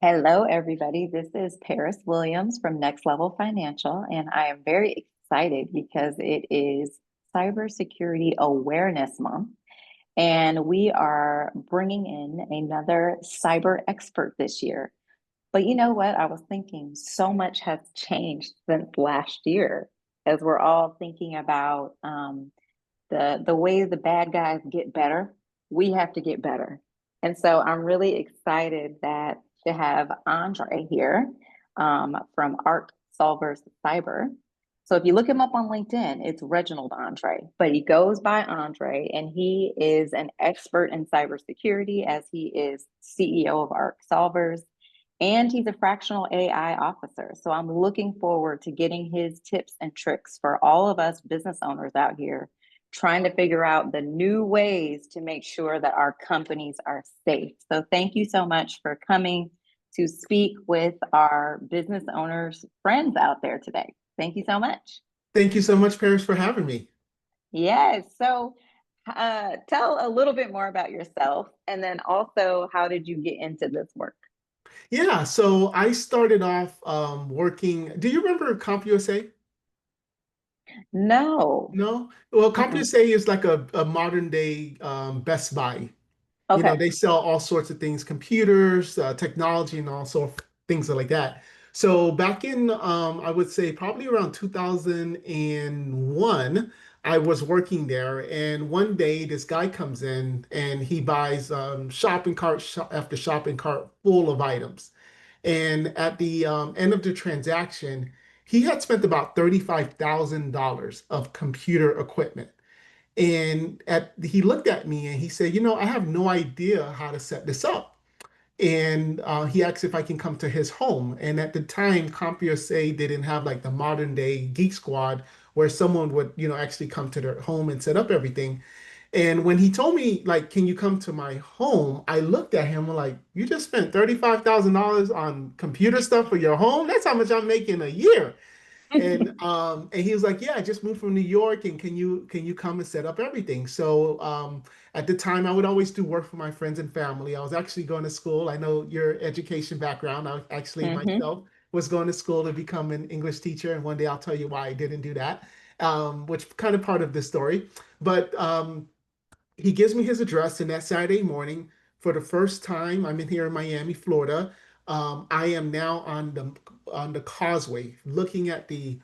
Hello, everybody. This is Paris Williams from Next Level Financial, and I am very excited because it is Cybersecurity Awareness Month, and we are bringing in another cyber expert this year. But you know what? I was thinking so much has changed since last year as we're all thinking about the way the bad guys get better, we have to get better. And so I'm really excited that to have Andre here from Arc Solvers Cyber. So if you look him up on LinkedIn, it's Reginald Andre, but he goes by Andre, and he is an expert in cybersecurity as he is CEO of Arc Solvers, and he's a fractional AI officer. So I'm looking forward to getting his tips and tricks for all of us business owners out here trying to figure out the new ways to make sure that our companies are safe. So thank you so much for coming to speak with our business owners, friends out there today. Thank you so much. Thank you so much, Paris, for having me. Yes. So tell a little bit more about yourself, and then also how did you get into this work? Yeah, so I started off working. Do you remember CompUSA? No. No? Well, Mm-mm. CompUSA is like a modern day Best Buy. Okay. They sell all sorts of things, computers, technology, and all sorts of things like that. So back in, I would say probably around 2001, I was working there, and one day this guy comes in and he buys shopping cart after shopping cart full of items. And at the end of the transaction, he had spent about $35,000 of computer equipment. And he looked at me and he said, I have no idea how to set this up. And he asked if I can come to his home. And at the time, CompUSA didn't have like the modern day Geek Squad where someone would, actually come to their home and set up everything. And when he told me, like, can you come to my home? I looked at him like, you just spent $35,000 on computer stuff for your home? That's how much I'm making a year. And he was like, "Yeah, I just moved from New York, and can you come and set up everything?" So at the time, I would always do work for my friends and family. I was actually going to school. I know your education background. I actually Mm-hmm. myself was going to school to become an English teacher, and one day I'll tell you why I didn't do that, which kind of part of the story. But he gives me his address, and that Saturday morning, for the first time, I'm in here in Miami, Florida. I am now on the causeway, looking at the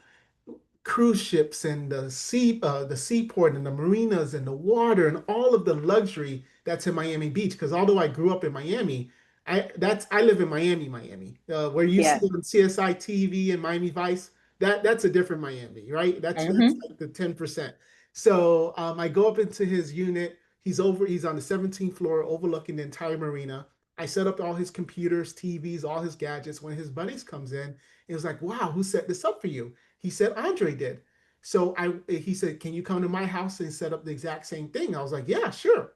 cruise ships and the seaport and the marinas and the water and all of the luxury that's in Miami Beach. Because although I grew up in Miami, I live in Miami, Miami, where you see Yes. on CSI TV and Miami Vice. That's a different Miami, right? That's Mm-hmm. like the 10%. So I go up into his unit. He's on the 17th floor overlooking the entire marina. I set up all his computers, TVs, all his gadgets. When his buddies comes in, it was like, wow, who set this up for you? He said Andre did. So he said, can you come to my house and set up the exact same thing? I was like, yeah, sure.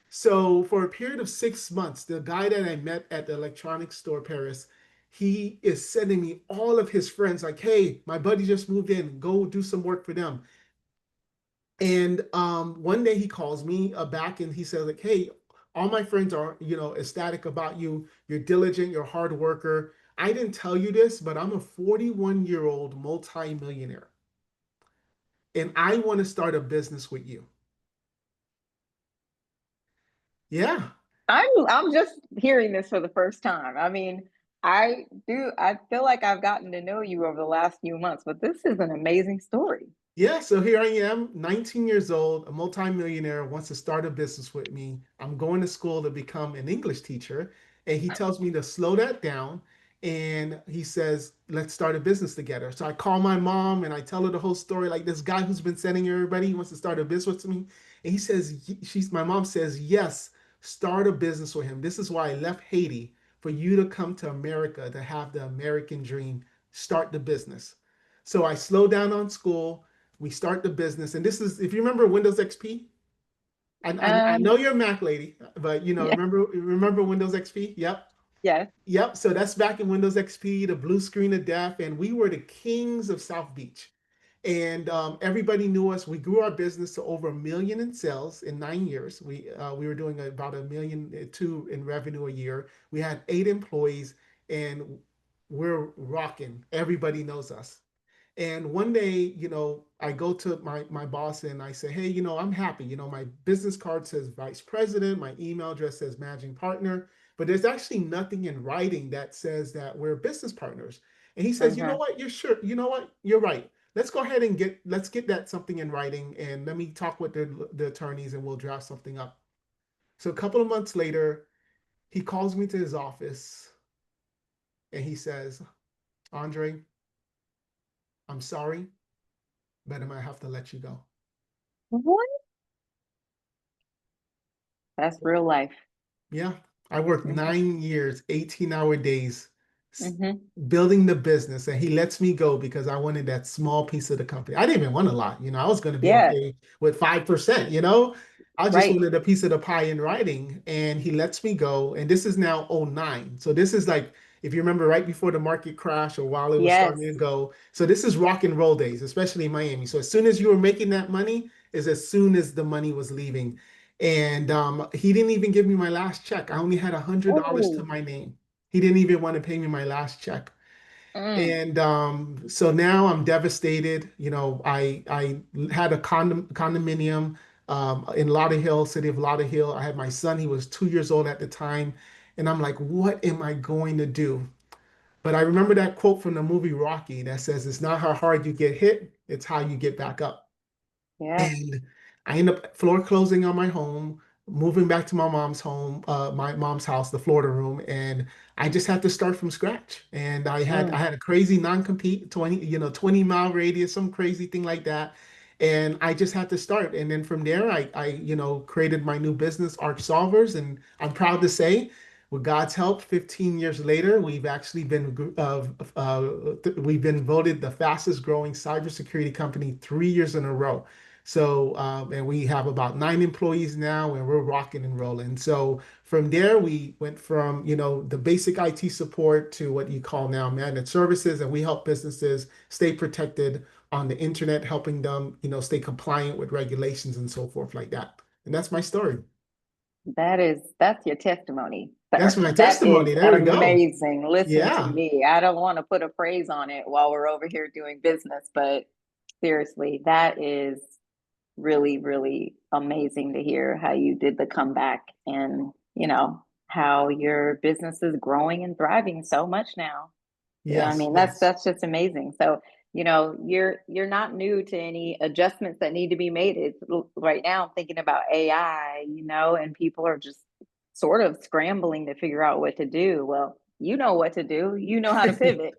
So for a period of 6 months, the guy that I met at the electronics store, Paris, he is sending me all of his friends like, hey, my buddy just moved in, go do some work for them. And one day he calls me back and he says like, hey, all my friends are, ecstatic about you. You're diligent, you're a hard worker. I didn't tell you this, but I'm a 41-year-old multi-millionaire and I want to start a business with you. Yeah. I'm just hearing this for the first time. I mean, I feel like I've gotten to know you over the last few months, but this is an amazing story. Yeah, so here I am, 19 years old, a multimillionaire, wants to start a business with me. I'm going to school to become an English teacher, and he tells me to slow that down. And he says, let's start a business together. So I call my mom and I tell her the whole story, like this guy who's been sending everybody, he wants to start a business with me. And he says, my mom says, yes, start a business with him. This is why I left Haiti for you to come to America to have the American dream, start the business. So I slow down on school, we start the business. And this is, if you remember Windows XP, I Um, know you're a Mac lady, but yeah, remember Windows XP? Yep. yes. Yep. So that's back in Windows XP, the blue screen of death. And we were the kings of South Beach. And everybody knew us. We grew our business to over 1 million in sales in 9 years. We were doing about 1.2 million in revenue a year. We had 8 employees, and we're rocking. Everybody knows us. And one day, I go to my boss and I say, hey, I'm happy. My business card says vice president, my email address says managing partner, but there's actually nothing in writing that says that we're business partners. And he says, you know Mm-hmm. what, you're sure, you know what, you're right. Let's go ahead and let's get that something in writing and let me talk with the attorneys and we'll draft something up. So a couple of months later, he calls me to his office and he says, Andre, I'm sorry, but I'm gonna have to let you go. What? That's real life. Yeah, I worked Mm-hmm. 9 years, 18-hour days, s- Mm-hmm. building the business, and he lets me go because I wanted that small piece of the company. I didn't even want a lot, I was going to be Yeah, okay with 5%, I just right. wanted a piece of the pie in writing, and he lets me go. And this is now '09. So this is like, if you remember, right before the market crash or while it was Yes. starting to go. So this is rock and roll days, especially in Miami. So as soon as you were making that money, is as soon as the money was leaving. And he didn't even give me my last check. I only had $100 to Oh. my name. He didn't even want to pay me my last check. Mm. And so now I'm devastated. I had a condominium in Lauderhill, city of Lauderhill. I had my son, he was 2 years old at the time. And I'm like, what am I going to do? But I remember that quote from the movie Rocky that says, it's not how hard you get hit, it's how you get back up. Yes. And I end up floor closing on my home, moving back to my mom's home, my mom's house, the Florida room, and I just had to start from scratch. And I Mm. had a crazy non-compete, 20-mile radius, some crazy thing like that. And I just had to start. And then from there, I created my new business, Arch Solvers. And I'm proud to say, with God's help, 15 years later, we've actually we've been voted the fastest growing cybersecurity company 3 years in a row. So, and we have about 9 employees now, and we're rocking and rolling. So from there, we went from, the basic IT support to what you call now managed services, and we help businesses stay protected on the internet, helping them, stay compliant with regulations and so forth like that. And that's my story. That's your testimony, That's sir. my That is testimony. There we go. amazing. Listen to Yeah. me. I don't want to put a phrase on it while we're over here doing business, but seriously, that is really, really amazing to hear how you did the comeback and, how your business is growing and thriving so much now. Yeah, I Yes. mean, that's Yes. that's just amazing. So, you're not new to any adjustments that need to be made. Right now I'm thinking about AI, and people are just sort of scrambling to figure out what to do. Well, you know what to do. You know how to pivot.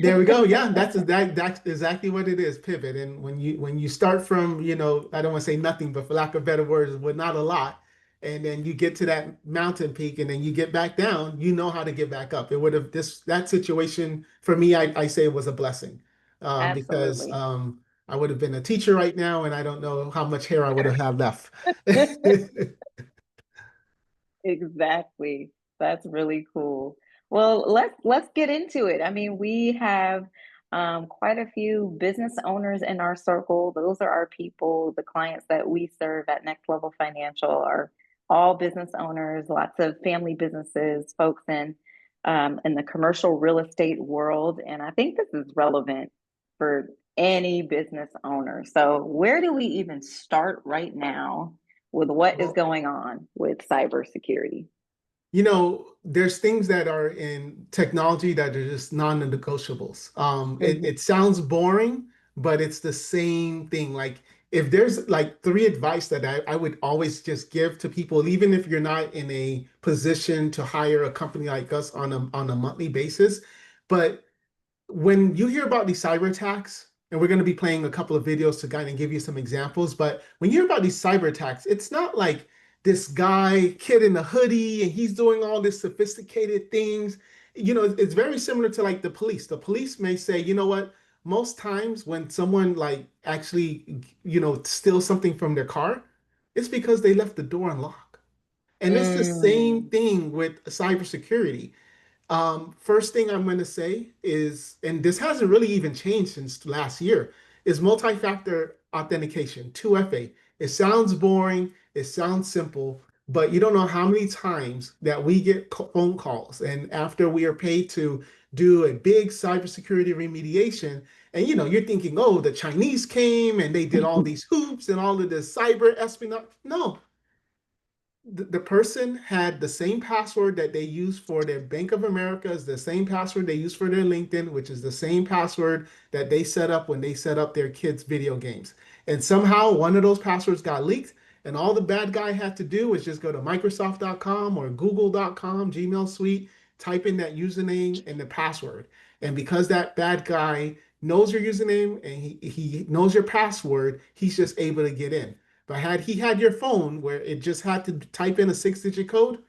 There we go. Yeah, that's exactly what it is, pivot. And when you start from, I don't want to say nothing, but for lack of better words, with not a lot, and then you get to that mountain peak and then you get back down, you know how to get back up. It would have this that situation for me, I say it was a blessing. Because Absolutely. I would have been a teacher right now and I don't know how much hair I would have had left. Exactly. That's really cool. Well, let's get into it. I mean, we have quite a few business owners in our circle. Those are our people. The clients that we serve at Next Level Financial are all business owners, lots of family businesses, folks in the commercial real estate world. And I think this is relevant for any business owner. So, where do we even start right now with what is Well, going on with cybersecurity? there's things that are in technology that are just non-negotiables. It, Mhm. it sounds boring, but it's the same thing. Like if there's like three advice that I would always just give to people, even if you're not in a position to hire a company like us on a monthly basis, but when you hear about these cyber attacks, and we're going to be playing a couple of videos to kind of give you some examples, but when you hear about these cyber attacks, it's not like this guy, kid in a hoodie, and he's doing all this sophisticated things. It's very similar to like the police. The police may say, you know what, most times when someone like actually, steals something from their car, it's because they left the door unlocked. And it's the same Mm, thing with cybersecurity. First thing I'm going to say is, and this hasn't really even changed since last year, is multi-factor authentication, 2FA. It sounds boring, it sounds simple, But you don't know how many times that we get phone calls, and after we are paid to do a big cybersecurity remediation, and you're thinking, oh, the Chinese came and they did all these hoops and all of this cyber espionage. No, the person had the same password that they use for their Bank of America is the same password they use for their LinkedIn, which is the same password that they set up when they set up their kids' video games. And somehow one of those passwords got leaked, and all the bad guy had to do was just go to Microsoft.com or Google.com, Gmail Suite, type in that username and the password. And because that bad guy knows your username and he knows your password, he's just able to get in. But had he had your phone where it just had to type in a 6-digit code,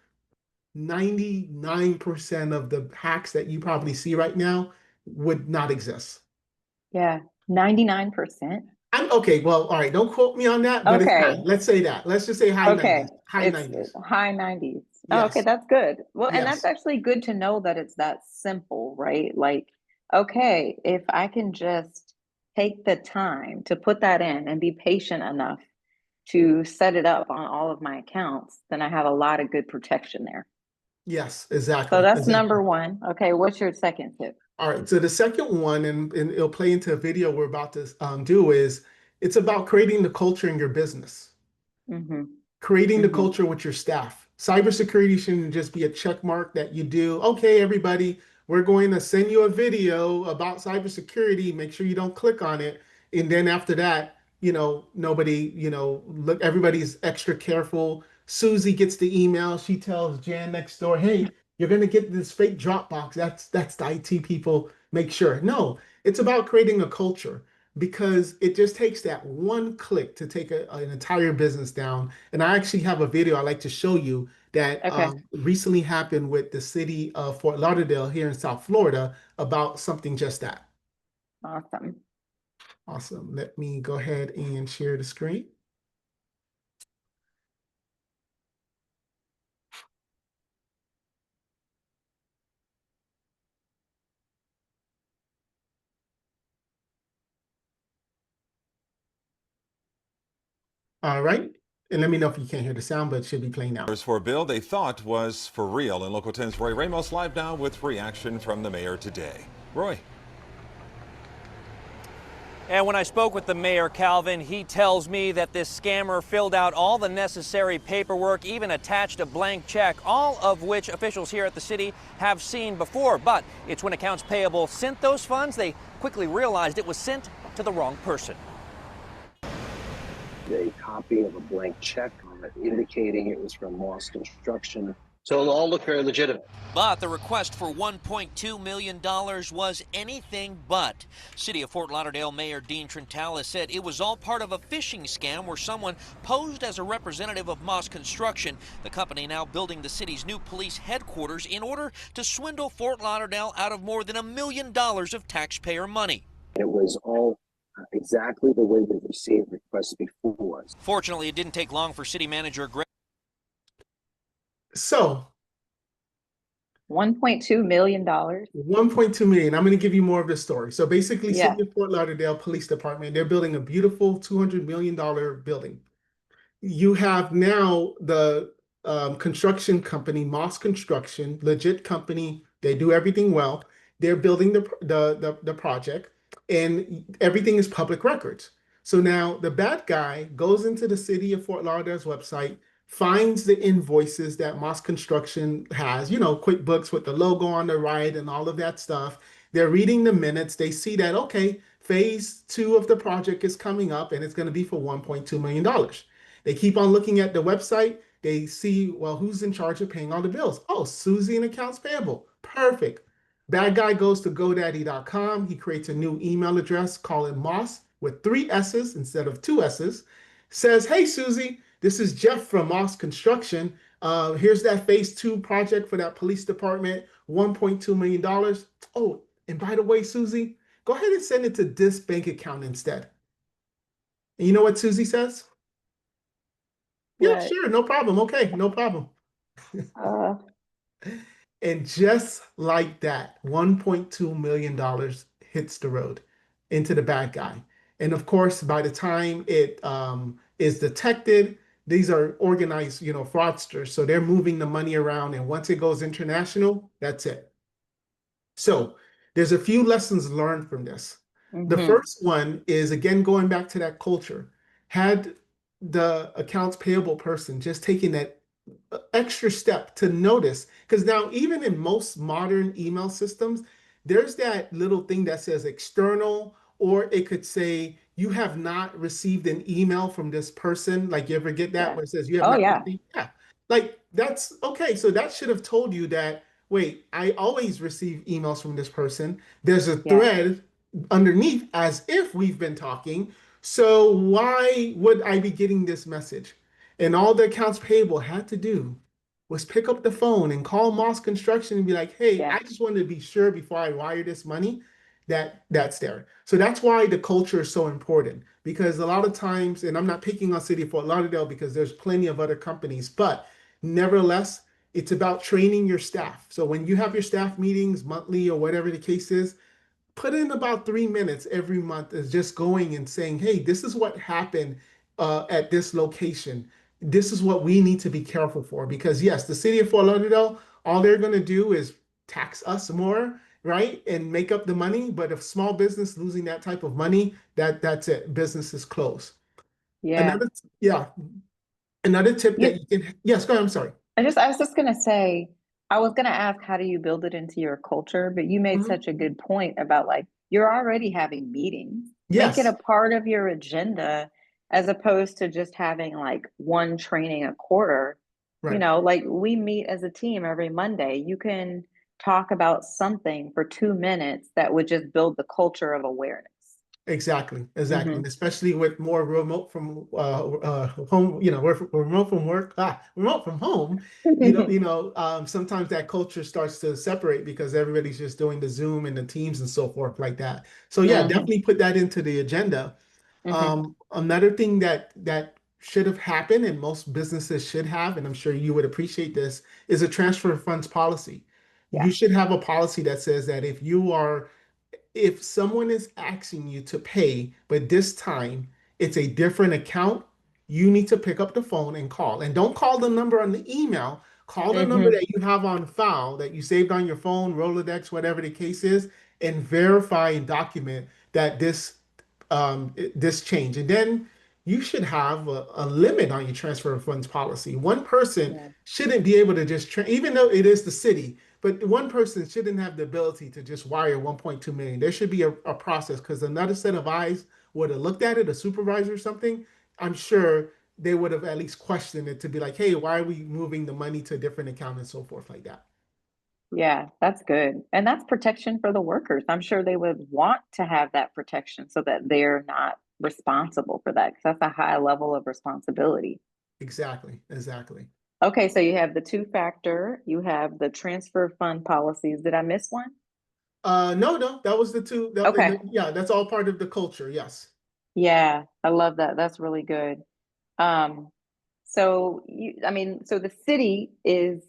99% of the hacks that you probably see right now would not exist. Yeah, 99%. I'm okay. Well, all right. Don't quote me on that, but it's high. Okay. Let's say that. Let's just say high Okay. 90s. High It's 90s. high 90s. Oh, okay, Yes. that's good. Well, and that's Yes. actually good to know that it's that simple, right? Like, okay, if I can just take the time to put that in and be patient enough to set it up on all of my accounts, then I have a lot of good protection there. Yes. So Exactly. that's Exactly. number one. Okay, what's your second tip? All right. So the second one, and it'll play into a video we're about to do, is it's about creating the culture in your business. Mm-hmm. Creating the Mm-hmm. culture with your staff. Cybersecurity shouldn't just be a check mark that you do. Okay, everybody, we're going to send you a video about cybersecurity. Make sure you don't click on it. And then after that, nobody, look, everybody's extra careful. Susie gets the email. She tells Jan next door, hey, you're going to get this fake Dropbox. That's the IT people. Make sure. No, it's about creating a culture because it just takes that one click to take an entire business down. And I actually have a video I'd like to show you that Okay, recently happened with the city of Fort Lauderdale here in South Florida about something just that. awesome. Awesome. Let me go ahead and share the screen. All right. And let me know if you can't hear the sound, but it should be playing now. For a bill they thought was for real. And Local 10's Roy Ramos live now with reaction from the mayor today. Roy. And when I spoke with the mayor, Calvin, he tells me that this scammer filled out all the necessary paperwork, even attached a blank check, all of which officials here at the city have seen before. But it's when accounts payable sent those funds, they quickly realized it was sent to the wrong person. A copy of a blank check indicating it was from Moss Construction. So it'll all look very legitimate. But the request for $1.2 million was anything but. City of Fort Lauderdale Mayor Dean Trentala said it was all part of a phishing scam where someone posed as a representative of Moss Construction, the company now building the city's new police headquarters, in order to swindle Fort Lauderdale out of more than $1 million of taxpayer money. It was all exactly the way we've received requests before. Fortunately, it didn't take long for city manager Greg. So $1.2 million. 1.2 million. I'm going to give you more of the story. So basically, Yeah. City of Fort Lauderdale Police Department, they're building a beautiful $200 million building. You have now the construction company, Moss Construction, legit company. They do everything well. They're building the project, and everything is public records. So now the bad guy goes into the city of Fort Lauderdale's website, finds the invoices that Moss Construction has, QuickBooks with the logo on the right and all of that stuff. They're reading the minutes. They see that, okay, phase two of the project is coming up and it's going to be for $1.2 million. They keep on looking at the website. They see, well, who's in charge of paying all the bills? Oh, Susie in accounts payable. Perfect. Bad guy goes to GoDaddy.com. He creates a new email address, call it Moss with 3 S's instead of 2 S's. Says, hey, Susie, this is Jeff from Moss Construction. Here's that phase two project for that police department, $1.2 million. Oh, and by the way, Susie, go ahead and send it to this bank account instead. And you know what Susie says? Yeah, What? sure, no problem. Okay, no problem. Uh, And just like that, $1.2 million hits the road into the bad guy. And of course, by the time it is detected, these are organized, fraudsters. So they're moving the money around, and once it goes international, that's it. So there's a few lessons learned from this. The Hmm. first one is, again, going back to that culture. Had the accounts payable person just taken that extra step to notice, because now even in most modern email systems, there's that little thing that says external, or it could say you have not received an email from this person. Like, you ever get that Yeah. where it says you have Oh, not yeah. received? Yeah. Like, that's okay. So that should have told you that, wait, I always receive emails from this person. There's a Yeah. thread underneath as if we've been talking. So why would I be getting this message? And all the accounts payable had to do was pick up the phone and call Moss Construction and be like, hey, Yeah. I just wanted to be sure before I wire this money that that's there. So that's why the culture is so important, because a lot of times, and I'm not picking on City of Fort Lauderdale because there's plenty of other companies, but nevertheless, it's about training your staff. So when you have your staff meetings monthly or whatever the case is, put in about 3 minutes every month as just going and saying, hey, this is what happened at this location. This is what we need to be careful for. Because yes, the city of Fort Lauderdale, all they're going to do is tax us more, right? And make up the money. But if small business losing that type of money, that's it. Business is closed. Yeah. Another, yeah, another tip that You, you can, yes, go ahead, I'm sorry. I was just gonna say, I was gonna ask, how do you build it into your culture? But you made Mhm. such a good point about like you're already having meetings. Make it a Yes, part of your agenda as opposed to just having like one training a quarter. right. Like we meet as a team every Monday. You can talk about something for 2 minutes that would just build the culture of awareness. Exactly, exactly, and Hmm. especially with more remote from home, we're remote from work, remote from home. Sometimes that culture starts to separate because everybody's just doing the Zoom and the Teams and so forth like that. So yeah, Hmm. definitely put that into the agenda. Hmm. Another thing that should have happened and most businesses should have, and I'm sure you would appreciate this, is a transfer of funds policy. Yeah. You should have a policy that says that if someone is asking you to pay, but this time it's a different account, you need to pick up the phone and call. And don't call the number on the email. Call the number Hmm. that you have on file that you saved on your phone, Rolodex, whatever the case is, and verify and document that this change. And then you should have a limit on your transfer of funds policy. One person Yeah. shouldn't be able to even though it is the city, but one person shouldn't have the ability to just wire 1.2 million. There should be a process, because another set of eyes would have looked at it, a supervisor or something. I'm sure they would have at least questioned it to be like, hey, why are we moving the money to a different account and so forth like that. Yeah, that's good. And that's protection for the workers. I'm sure they would want to have that protection so that they're not responsible for that, because that's a high level of responsibility. Exactly, exactly. Okay, so you have the two factor, you have the transfer fund policies. Did I miss one? No, no, that was the two. Okay. Yeah, that's all part of the culture. Yes. Yeah, I love that. That's really good. Um, so the city is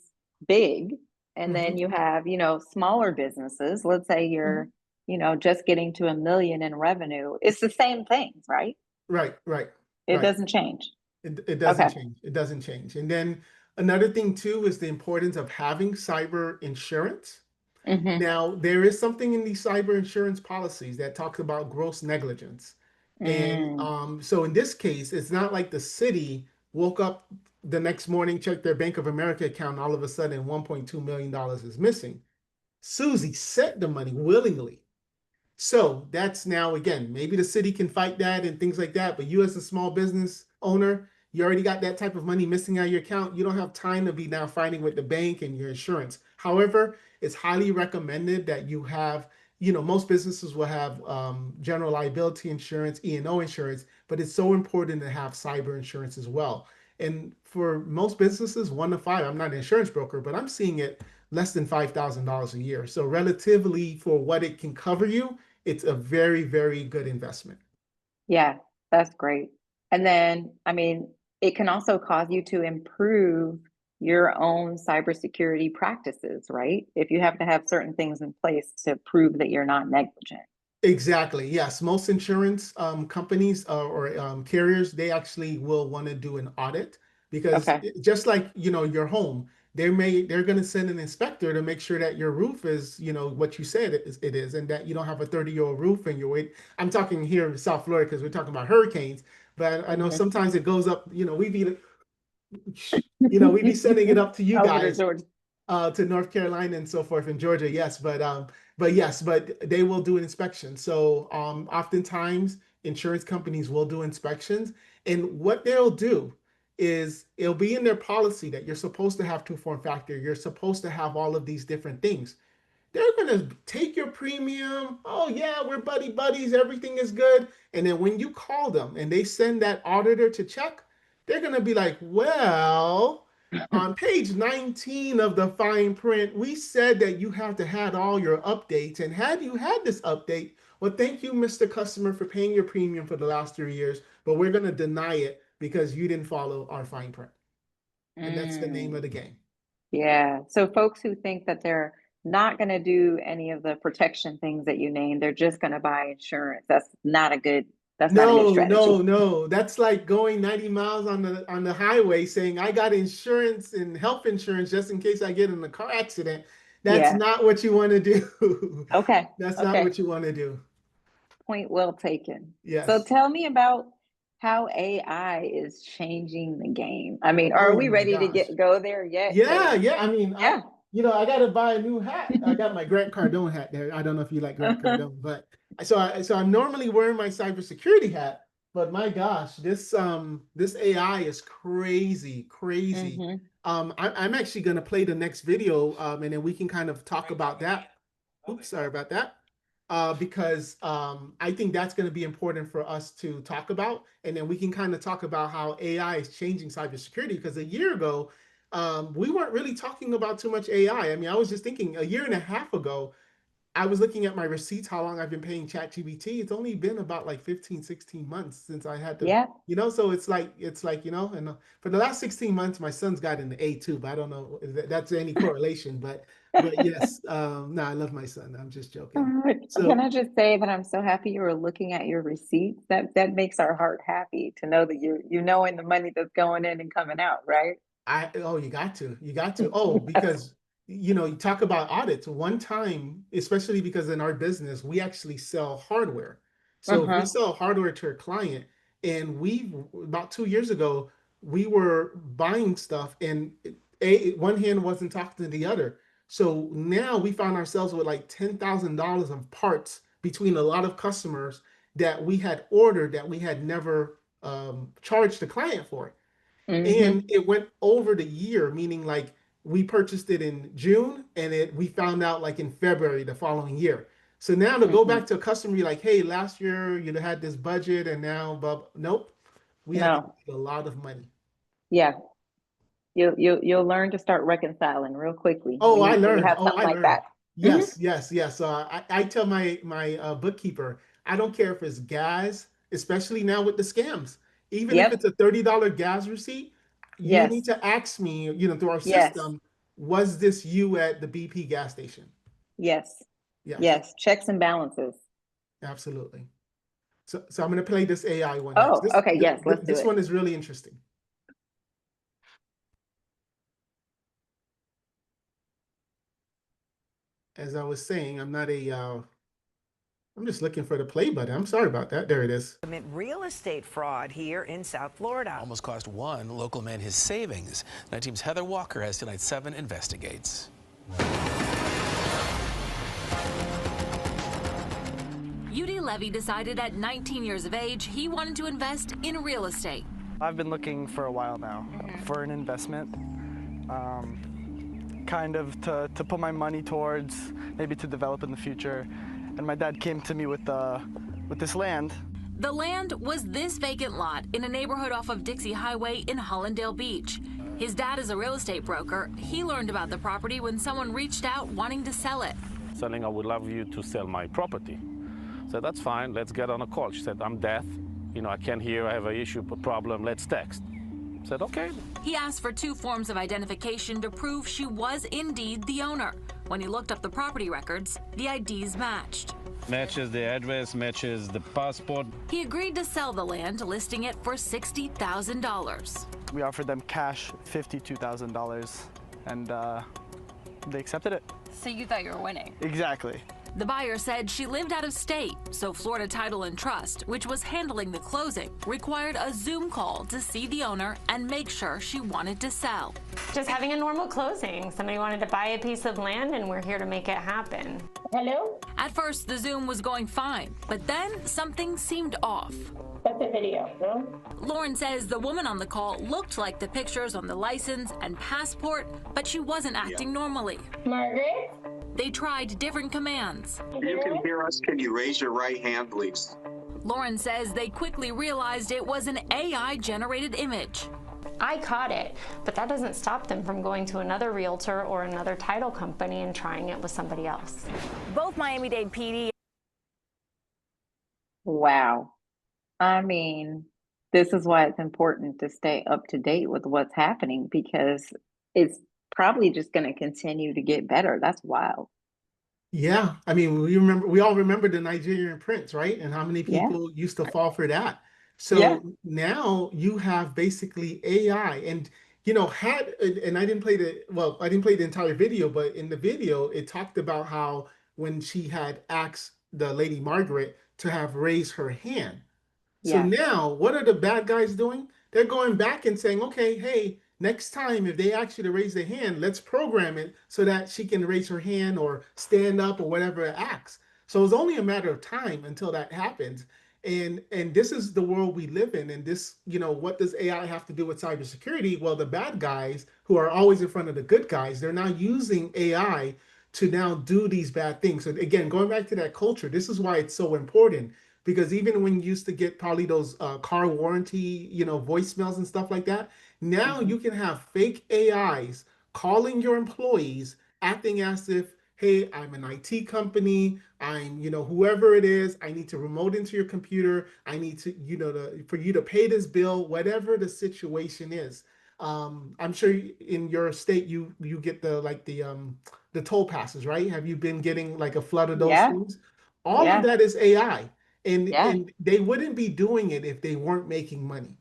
big, and then Hmm. you have, smaller businesses. Let's say you're, Hmm. just getting to 1 million in revenue. It's the same things, right? Right, right, It right. doesn't change. It doesn't Okay. change. It doesn't change. And then another thing too is the importance of having cyber insurance. Mm-hmm. Now, there is something in these cyber insurance policies that talks about gross negligence. And Mm, so in this case, it's not like the city woke up the next morning, checked their Bank of America account, and all of a sudden $1.2 million is missing. Susie sent the money willingly. So that's now, again, maybe the city can fight that and things like that. But you, as a small business owner, you already got that type of money missing out of your account. You don't have time to be now fighting with the bank and your insurance. However, it's highly recommended that you have, most businesses will have general liability insurance, E&O insurance, but it's so important to have cyber insurance as well. And for most businesses, 1 to 5, I'm not an insurance broker, but I'm seeing it less than $5,000 a year. So relatively for what it can cover you, it's a very, very good investment. yeah, that's great. And then, it can also cause you to improve your own cybersecurity practices, right? If you have to have certain things in place to prove that you're not negligent. Exactly. Yes. Most insurance companies or carriers, they actually will want to do an audit because Okay. just like, your home, they're going to send an inspector to make sure that your roof is, what you said it is, and that you don't have a 30-year-old roof and I'm talking here in South Florida because we're talking about hurricanes, but I know Mhm. sometimes it goes up, we be sending it up to you Over to guys, Georgia. to North Carolina and so forth, in Georgia, yes, but they will do an inspection. So oftentimes insurance companies will do inspections, and what they'll do is it'll be in their policy that you're supposed to have two-form factor, you're supposed to have all of these different things. They're gonna take your premium. Oh yeah, we're buddy buddies. Everything is good. And then when you call them and they send that auditor to check, they're gonna be like, "Well, on page 19 of the fine print, we said that you have to had all your updates. And had you had this update, well, thank you, Mr. Customer, for paying your premium for the last 3 years, but we're gonna deny it because you didn't follow our fine print." And that's the name of the Mm. game. Yeah. So folks who think that they're not going to do any of the protection things that you named, they're just going to buy insurance. That's not a good No, no, strategy. no. That's like going 90 miles on the highway saying I got insurance and health insurance just in case I get in a car accident. That's Yeah. not what you want to do. Okay. That's not Okay. what you want to do. Point well taken. So Yes. tell me about how AI is changing the game. I mean, are Oh we my ready to gosh. go there yet? Yeah, Because yeah. I mean, yeah. I got to buy a new hat. I got my Grant Cardone hat there. I don't know if you like Grant Cardone, but so I'm normally wearing my cybersecurity hat, but my gosh, this AI is crazy, crazy. Hmm. I'm actually gonna play the next video, and then we can kind of talk about that. Oops, sorry about that. Because I think that's going to be important for us to talk about, and then we can kind of talk about how AI is changing cybersecurity. Because a year ago, we weren't really talking about too much AI. I mean, I was just thinking a year and a half ago, I was looking at my receipts, how long I've been paying ChatGPT. It's only been about like 15, 16 months since I had to, Yeah. so it's like, and for the last 16 months, my son's got an A2, but I don't know if that's any correlation, but yes, no, I love my son. I'm just joking. Can So I just say that I'm so happy you were looking at your receipts? That makes our heart happy to know that you knowing the money that's going in and coming out, right? you got to. Oh, because you talk about audits. One time, especially because in our business, we actually sell hardware. So if we Uh-huh. sell hardware to a client, and we about 2 years ago, we were buying stuff, and one hand wasn't talking to the other. So now we found ourselves with like $10,000 of parts between a lot of customers that we had ordered that we had never charged the client for. And Hmm. it went over the year, meaning like we purchased it in June and we found out like in February the following year. So now to go Hmm. back to a customer, be like, hey, last year you had this budget and now, but nope, we had to No. pay a lot of money. Yeah. You'll learn to start reconciling real quickly Oh, I when you learned. have Oh, something I like that. learned. Hmm. Yes, yes, yes. So I tell my bookkeeper, I don't care if it's gas, especially now with the scams. Even if it's Yep. a $30 gas receipt, you need Yes. to ask me, through our Yes. system, was this you at the BP gas station? Yes. Yes, Yes. Checks and balances. absolutely. So I'm going to play this AI one next. Oh, This, okay. this Yes, let's do this it. one is really interesting. As I was saying, I'm just looking for the play button. I'm sorry about that. There it is. Commit real estate fraud here in South Florida. Almost cost one local man his savings. Night Team's Heather Walker has Tonight 7 investigates. UD Levy decided at 19 years of age he wanted to invest in real estate. I've been looking for a while now for an investment, kind of to put my money towards, maybe to develop in the future. And my dad came to me with this land. The land was this vacant lot in a neighborhood off of Dixie Highway in Hollandale Beach. His dad is a real estate broker. He learned about the property when someone reached out wanting to sell it. Selling, I would love you to sell my property. I said, that's fine, let's get on a call. She said, I'm deaf, I can't hear, I have an issue, a problem, let's text. I said, okay. He asked for 2 forms of identification to prove she was indeed the owner. When he looked up the property records, the IDs matched. Matches the address, matches the passport. He agreed to sell the land, listing it for $60,000. We offered them cash $52,000, and they accepted it. So you thought you were winning? Exactly. The buyer said she lived out of state, so Florida Title and Trust, which was handling the closing, required a Zoom call to see the owner and make sure she wanted to sell. Just having a normal closing. Somebody wanted to buy a piece of land, and we're here to make it happen. Hello? At first, the Zoom was going fine, but then something seemed off. That's a video, no? Lauren says the woman on the call looked like the pictures on the license and passport, but she wasn't acting normally. Margaret? They tried different commands. If you can hear us, can you raise your right hand, please? Lauren says they quickly realized it was an AI-generated image. I caught it, but that doesn't stop them from going to another realtor or another title company and trying it with somebody else. Both Miami-Dade PD. Wow. I mean, this is why it's important to stay up to date with what's happening, because it's probably just going to continue to get better. That's wild. Yeah, I mean, we all remember the Nigerian prince, right? And how many people used to fall for that. So now you have basically AI, and and I didn't play the entire video, but in the video it talked about how when she had asked the lady Margaret to have raised her hand. So now what are the bad guys doing? They're going back and saying, okay, hey, next time if they ask you to raise their hand, let's program it so that she can raise her hand or stand up or whatever it asks. So it's only a matter of time until that happens. And this is the world we live in. And this, what does AI have to do with cybersecurity? Well, the bad guys who are always in front of the good guys, they're now using AI to now do these bad things. So again, going back to that culture, this is why it's so important. Because even when you used to get probably those car warranty, voicemails and stuff like that, now you can have fake AIs calling your employees, acting as if, hey, I'm an IT company, I'm, whoever it is, I need to remote into your computer, I need to, for you to pay this bill, whatever the situation is. I'm sure in your state you get the toll passes, right? Have you been getting like a flood of those things? All of that is AI. And they wouldn't be doing it if they weren't making money.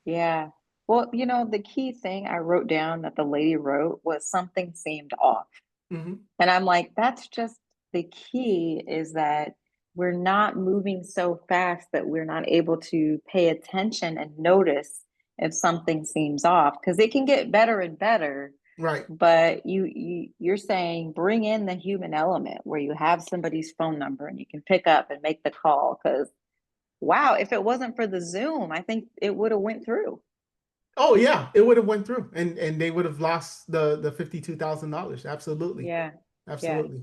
Yeah. Well, the key thing I wrote down that the lady wrote was something seemed off. And I'm like, that's just the key, is that we're not moving so fast that we're not able to pay attention and notice if something seems off, because it can get better and better. Right. But you're saying bring in the human element where you have somebody's phone number and you can pick up and make the call. Because wow, if it wasn't for the Zoom, I think it would have went through. Oh yeah, it would have went through, and they would have lost the $52,000. Absolutely. Yeah. Absolutely. Yeah.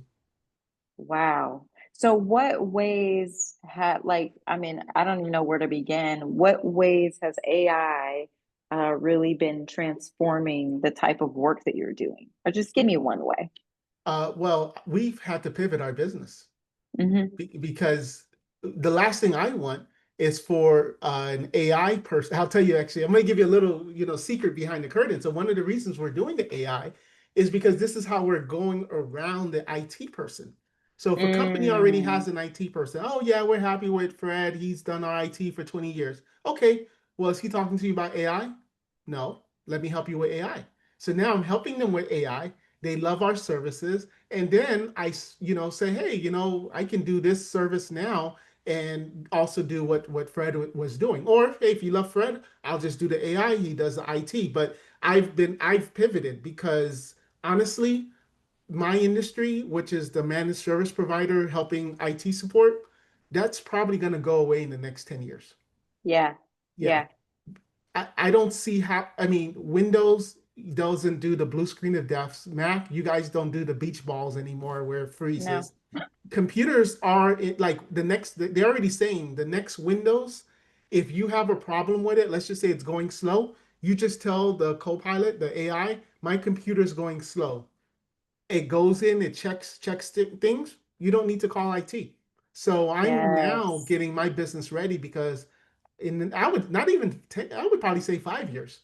Wow. So what ways I don't even know where to begin. What ways has AI really been transforming the type of work that you're doing? Or just give me one way. Well, we've had to pivot our business because the last thing I want is for an AI person. I'll tell you, actually, I'm going to give you a little, secret behind the curtain. So one of the reasons we're doing the AI is because this is how we're going around the IT person. So if a company already has an IT person, oh yeah, we're happy with Fred, he's done our IT for 20 years. Okay, well, is he talking to you about AI? No, let me help you with AI. So now I'm helping them with AI. They love our services. And then I, say, hey, I can do this service now and also do what Fred was doing. Or hey, if you love Fred, I'll just do the AI, he does the IT. But I've pivoted because honestly, my industry, which is the managed service provider helping IT support, that's probably going to go away in the next 10 years. Yeah. I don't see how, Windows doesn't do the blue screen of death. Mac, you guys don't do the beach balls anymore where it freezes. No. Computers are they're already saying the next Windows, if you have a problem with it, let's just say it's going slow, you just tell the Copilot, the AI, my computer's going slow. It goes in, it checks things. You don't need to call IT. So I'm now getting my business ready because I would probably say 5 years.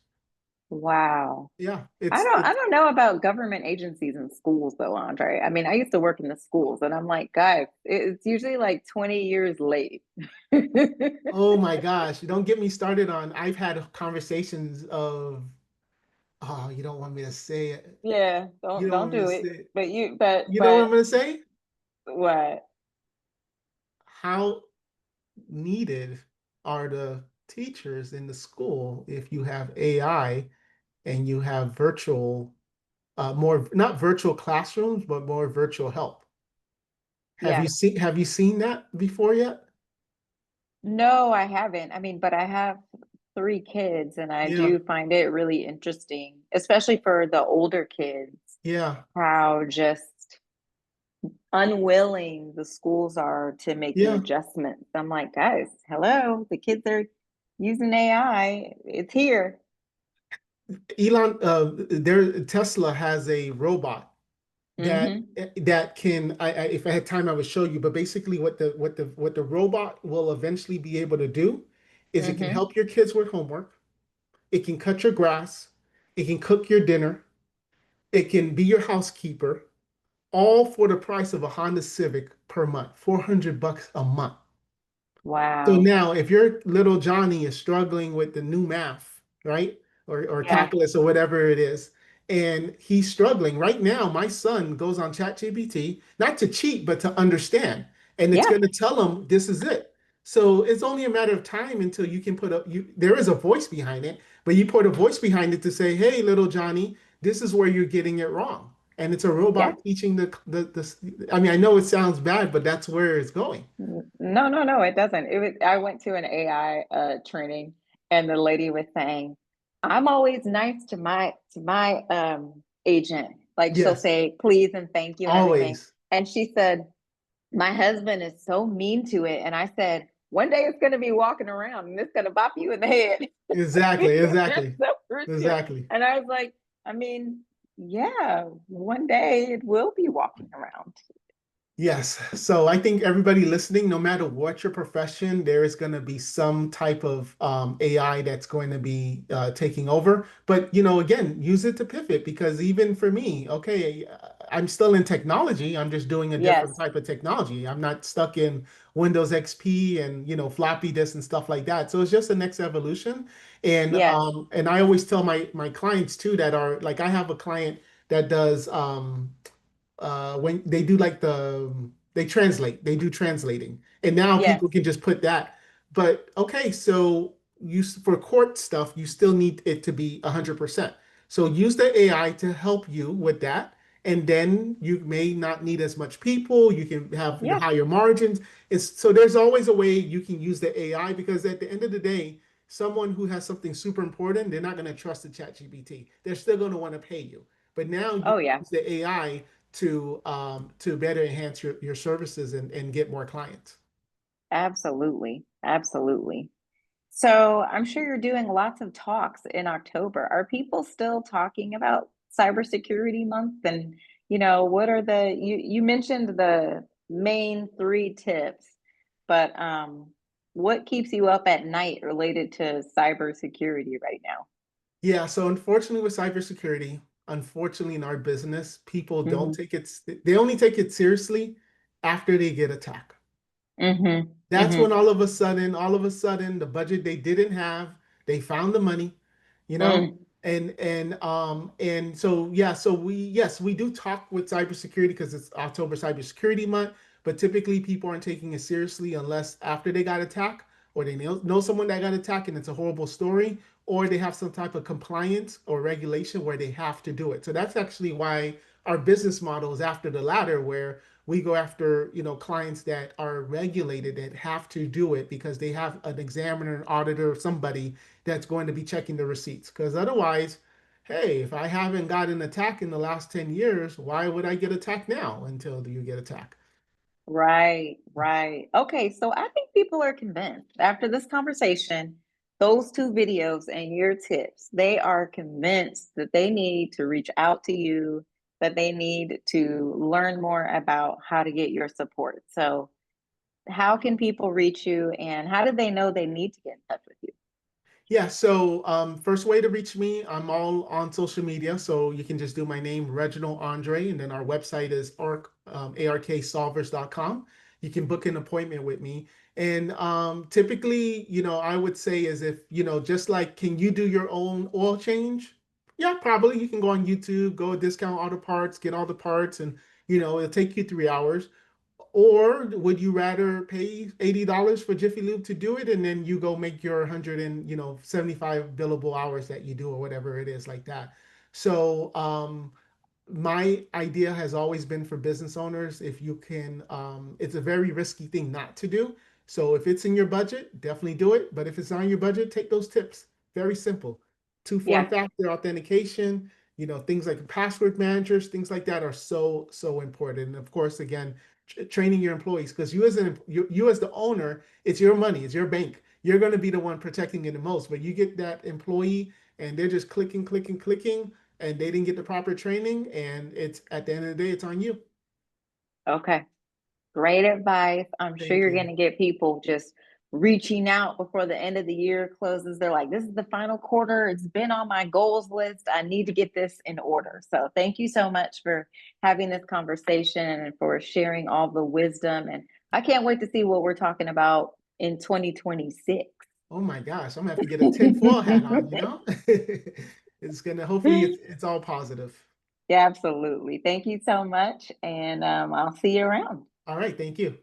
Wow. Yeah, I don't know about government agencies and schools though, Andre. I mean, I used to work in the schools and I'm like, guys, it's usually like 20 years late. oh my gosh, you don't get me started on. I've had conversations of, oh, you don't want me to say it. Yeah, You don't don't want me to do say it. it. But You know what I'm gonna say? what? How needed are the teachers in the school if you have AI and you have virtual, more not virtual classrooms, but more virtual help? Yeah. Have you seen that before yet? No, I haven't. I mean, but I have three kids and I Yeah, do find it really interesting, especially for the older kids, yeah, how just unwilling the schools are to make the yeah. adjustments. I'm like, guys, hello, the kids are using AI. It's here. Elon, Tesla has a robot that Mm-hmm. that can. If I had time, I would show you. But basically, what the robot will eventually be able to do is it can Mm-hmm. help your kids with homework. It can cut your grass. It can cook your dinner. It can be your housekeeper, all for the price of a Honda Civic per month, $400 a month. So Wow. now, if your little Johnny is struggling with the new math, right, or Yeah. calculus or whatever it is, and he's struggling right now, my son goes on ChatGPT, not to cheat, but to understand, and it's Yeah. going to tell him this is it. So it's only a matter of time until you can put up you. There is a voice behind it, but you put a voice behind it to say, "Hey, little Johnny, this is where you're getting it wrong." And it's a Yeah. robot teaching the. I mean, I know it sounds bad, but that's where it's going. No, no, no, it doesn't. I went to an AI training and the lady was saying, I'm always nice to my agent. Like she'll Yes, say please and thank you and everything. always. And she said, my husband is so mean to it. And I said, one day it's gonna be walking around and it's gonna bop you in the head. Exactly, That's exactly, so crucial. exactly. And I was like, I mean, yeah, one day it will be walking around. Yes. So I think everybody listening, no matter what your profession, there is going to be some type of AI that's going to be taking over. But, again, use it to pivot because even for me, okay, I'm still in technology. I'm just doing a different Yes, type of technology. I'm not stuck in Windows XP and, floppy disk and stuff like that. So it's just the next evolution. yes, And I always tell my clients too that are like I have a client that does when they do like they do translating, and now yes, people can just put that. But okay, so for court stuff you still need it to be 100%, so use the AI to help you with that, and then you may not need as much people, you can have the yeah. higher margins. So there's always a way you can use the AI, because at the end of the day, someone who has something super important, they're not going to trust the chat gpt, they're still going to want to pay you. But now you Oh, can yeah. use the AI to better enhance your services and get more clients. Absolutely. Absolutely. So I'm sure you're doing lots of talks in October. Are people still talking about Cybersecurity Month? And, what are you mentioned the main three tips, but what keeps you up at night related to cybersecurity right now? Yeah, so unfortunately with cybersecurity, unfortunately in our business, people don't Mm-hmm. take it, they only take it seriously after they get attacked. Mm-hmm. That's Mm-hmm. when all of a sudden, the budget they didn't have, they found the money, you know? Mm. And so yeah, so we do talk with cybersecurity because it's October Cybersecurity Month, but typically people aren't taking it seriously unless after they got attacked, or they know someone that got attacked and it's a horrible story, or they have some type of compliance or regulation where they have to do it. So that's actually why our business model is after the latter, where we go after clients that are regulated, that have to do it because they have an examiner, an auditor, or somebody that's going to be checking the receipts. Because otherwise, hey, if I haven't got an attack in the last 10 years, why would I get attacked now until you get attacked? Right, right. Okay, so I think people are convinced after this conversation, those two videos and your tips, they are convinced that they need to reach out to you, that they need to learn more about how to get your support. So, how can people reach you and how do they know they need to get in touch with you? Yeah, so first way to reach me, I'm all on social media, so you can just do my name, Reginald Andre, and then our website is arksolvers.com. You can book an appointment with me. And typically, I would say is if, just like, can you do your own oil change? Yeah, probably. You can go on YouTube, go discount auto parts, get all the parts, and, it'll take you 3 hours. Or would you rather pay $80 for Jiffy Lube to do it and then you go make your 175 billable hours that you do or whatever it is like that. So my idea has always been for business owners, if you can, it's a very risky thing not to do. So if it's in your budget, definitely do it. But if it's not in your budget, take those tips. Very simple. Two-form Yeah. factor authentication, things like password managers, things like that are so, so important. And of course, again, training your employees, because you as the owner, it's your money, it's your bank. You're going to be the one protecting it the most. But you get that employee and they're just clicking, clicking, clicking, and they didn't get the proper training, and it's at the end of the day, it's on you. Okay. Great advice. I'm sure Thank you're you. going to get people just reaching out before the end of the year closes. They're like, this is the final quarter. It's been on my goals list. I need to get this in order. So thank you so much for having this conversation and for sharing all the wisdom. And I can't wait to see what we're talking about in 2026. Oh my gosh, I'm gonna have to get a tinfoil hat on. It's gonna, hopefully it's all positive. Yeah, absolutely. Thank you so much. And I'll see you around. All right, thank you.